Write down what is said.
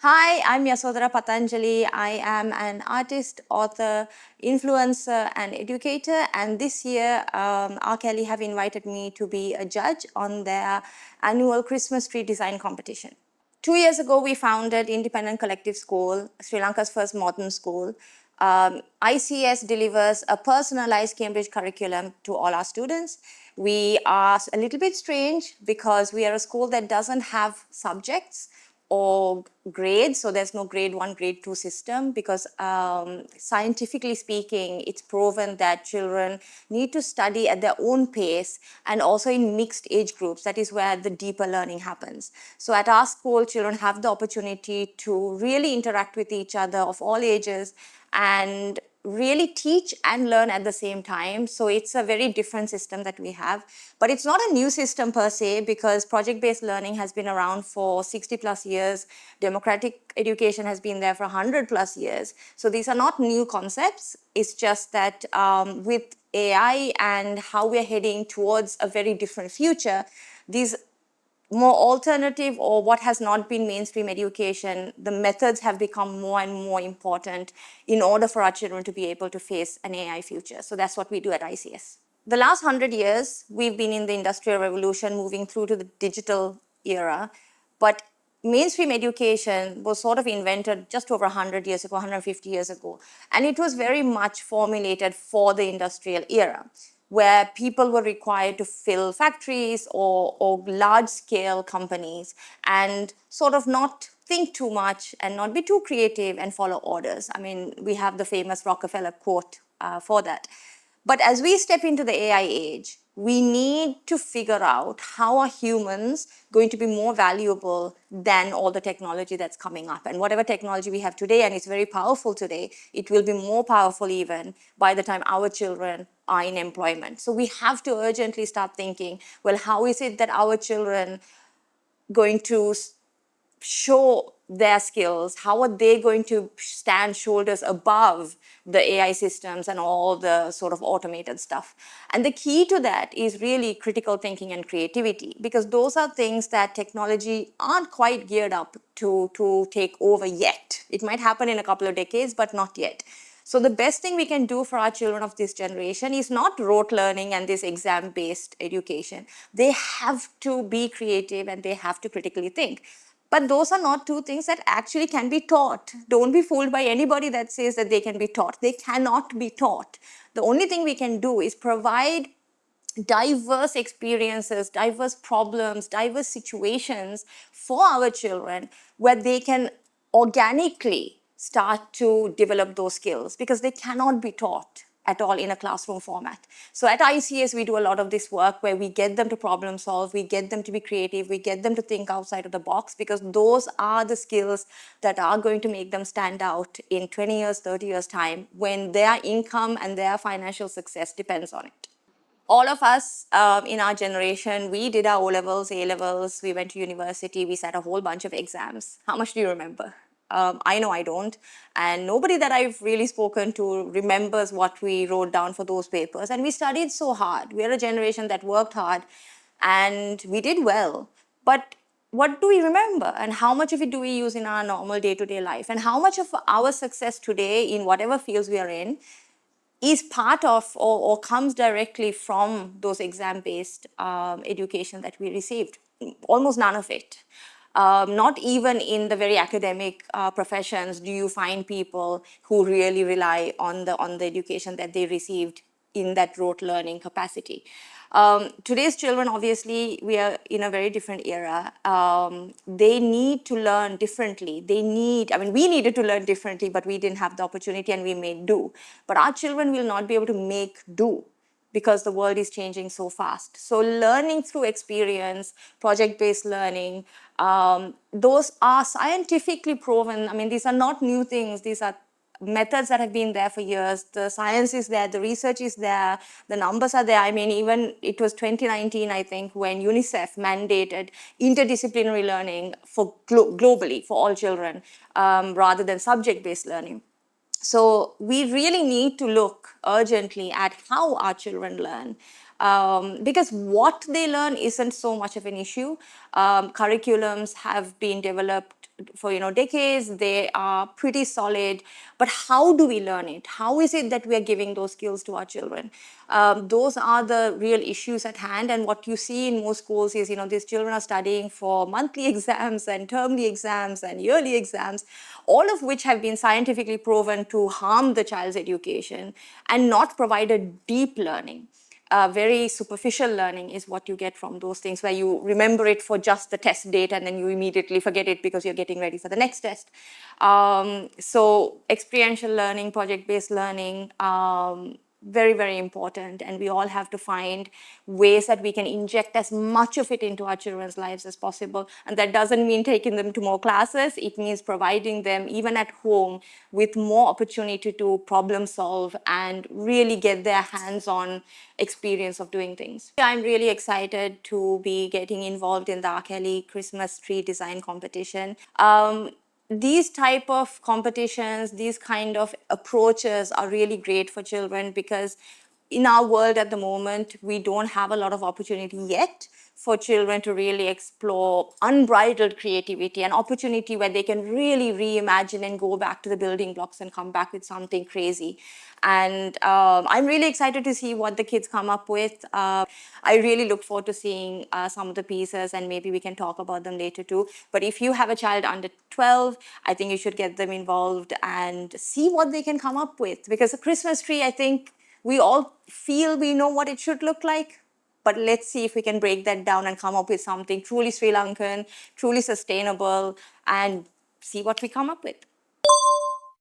Hi, I'm 𝗬𝘀𝗵𝗿𝗀𝗃. I am an artist, author, influencer, and educator. And this year, Archalley have invited me to be a judge on their annual Christmas tree design competition. 2 years ago, we founded Independent Collective School, Sri Lanka's first modern school. ICS delivers a personalized Cambridge curriculum to all our students. We are a little bit strange because we are a school that doesn't have subjects or grades, so there's no grade 1, grade 2 system because scientifically speaking, it's proven that children need to study at their own pace and also in mixed age groups. That is where the deeper learning happens. So at our school, children have the opportunity to really interact with each other of all ages and really teach and learn at the same time. So it's a very different system that we have. But it's not a new system per se because project-based learning has been around for 60 plus years. Democratic education has been there for 100 plus years. So these are not new concepts. It's just that with AI and how we're heading towards a very different future, these more alternative or what has not been mainstream education, the methods have become more and more important in order for our children to be able to face an AI future. So that's what we do at ICS. The last 100 years, we've been in the Industrial Revolution, moving through to the digital era, but mainstream education was sort of invented just over 100 years ago, 150 years ago, and it was very much formulated for the industrial era, where people were required to fill factories or large-scale companies and sort of not think too much and not be too creative and follow orders. I mean, we have the famous Rockefeller quote for that. But as we step into the AI age, we need to figure out how are humans going to be more valuable than all the technology that's coming up. And whatever technology we have today, and it's very powerful today, it will be more powerful even by the time our children are in employment. So we have to urgently start thinking, well, how is it that our children going to show their skills? How are they going to stand shoulders above the AI systems and all the sort of automated stuff? And the key to that is really critical thinking and creativity, because those are things that technology aren't quite geared up to take over yet. It might happen in a couple of decades, but not yet. So the best thing we can do for our children of this generation is not rote learning and this exam-based education. They have to be creative and they have to critically think. But those are not two things that actually can be taught. Don't be fooled by anybody that says that they can be taught. They cannot be taught. The only thing we can do is provide diverse experiences, diverse problems, diverse situations for our children where they can organically start to develop those skills, because they cannot be taught at all in a classroom format. So at ICS, we do a lot of this work where we get them to problem solve, we get them to be creative, we get them to think outside of the box, because those are the skills that are going to make them stand out in 20 years, 30 years time, when their income and their financial success depends on it. All of us in our generation, we did our O-levels, A-levels, we went to university, we sat a whole bunch of exams. How much do you remember? I know I don't. And nobody that I've really spoken to remembers what we wrote down for those papers. And we studied so hard. We're a generation that worked hard and we did well. But what do we remember? And how much of it do we use in our normal day-to-day life? And how much of our success today in whatever fields we are in is part of or comes directly from those exam-based education that we received? Almost none of it. Not even in the very academic professions do you find people who really rely on the education that they received in that rote learning capacity. Today's children, obviously, we are in a very different era. They need to learn differently. We needed to learn differently, but we didn't have the opportunity and we made do. But our children will not be able to make do because the world is changing so fast. So learning through experience, project-based learning, those are scientifically proven. I mean, these are not new things. These are methods that have been there for years. The science is there, the research is there, the numbers are there. I mean, even it was 2019, I think, when UNICEF mandated interdisciplinary learning for globally for all children rather than subject-based learning. So we really need to look urgently at how our children learn. Because what they learn isn't so much of an issue. Curriculums have been developed for decades. They are pretty solid. But how do we learn it? How is it that we are giving those skills to our children? Those are the real issues at hand. And what you see in most schools is, these children are studying for monthly exams and termly exams and yearly exams, all of which have been scientifically proven to harm the child's education and not provide a deep learning. Very superficial learning is what you get from those things, where you remember it for just the test date and then you immediately forget it because you're getting ready for the next test. So experiential learning, project-based learning, very, very important, and we all have to find ways that we can inject as much of it into our children's lives as possible. And that doesn't mean taking them to more classes. It means providing them, even at home, with more opportunity to problem solve and really get their hands-on experience of doing things. I'm really excited to be getting involved in the Archalley Christmas tree design competition. These type of competitions, these kind of approaches are really great for children, because in our world at the moment, we don't have a lot of opportunity yet for children to really explore unbridled creativity, an opportunity where they can really reimagine and go back to the building blocks and come back with something crazy. And I'm really excited to see what the kids come up with. I really look forward to seeing some of the pieces, and maybe we can talk about them later too. But if you have a child under 12, I think you should get them involved and see what they can come up with. Because a Christmas tree, I think we all feel we know what it should look like. But let's see if we can break that down and come up with something truly Sri Lankan, truly sustainable, and see what we come up with.